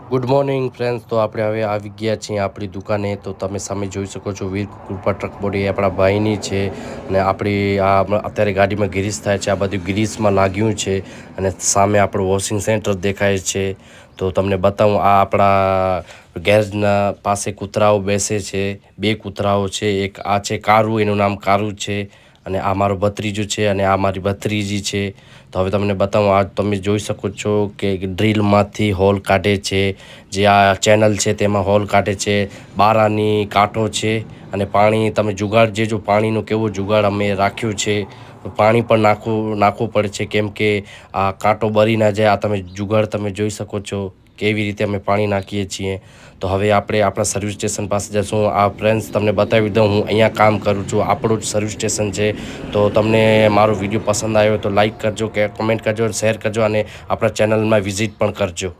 Good morning friends. તો આપણે હવે આવી ગયા છીએ આપણી દુકાને. તો તમે સામે જોઈ શકો છો વીર કૃપા ટ્રક બોડી આપણા ભાઈની છે. અને આપણી અત્યારે ગાડીમાં ગ્રીસ થાય છે, આ બધું ગ્રીસમાં લાગ્યું છે. અને સામે આપણું વોશિંગ સેન્ટર દેખાય છે. તો તમને બતાવું, આ આપણા ગેરેજના પાસે કૂતરાઓ બેસે છે. બે કૂતરાઓ છે, એક આ છે કારું, એનું નામ કારું છે. અને આ મારો ભત્રીજો છે અને આ મારી ભત્રીજી છે. તો હવે તમને બતાવું, આ તમે જોઈ શકો છો કે ડ્રીલમાંથી હોલ કાઢે છે. જે આ ચેનલ છે તેમાં હોલ કાઢે છે. બારાની કાંટો છે અને પાણી તમે જુગાડ, જે જો પાણીનો કેવો જુગાડ અમે રાખ્યું છે. પાણી પણ નાખવું પડે છે, કેમ કે આ કાંટો બળી ના જાય. આ તમે જુગાડ તમે જોઈ શકો છો કેવી રીતે અમે પાણી નાખીએ છીએ. તો હવે આપણે આપણા સર્વિસ સ્ટેશન પાસે જઈશું. આ ફ્રેન્ડ્સ તમને બતાવી દઉં, હું અહીંયા કામ કરું છું, આપણું જ સર્વિસ સ્ટેશન છે. તો તમને મારો વિડીયો પસંદ આવ્યો તો લાઈક કરજો, કે કમેન્ટ કરજો, શેર કરજો અને આપણા ચેનલમાં વિઝિટ પણ કરજો.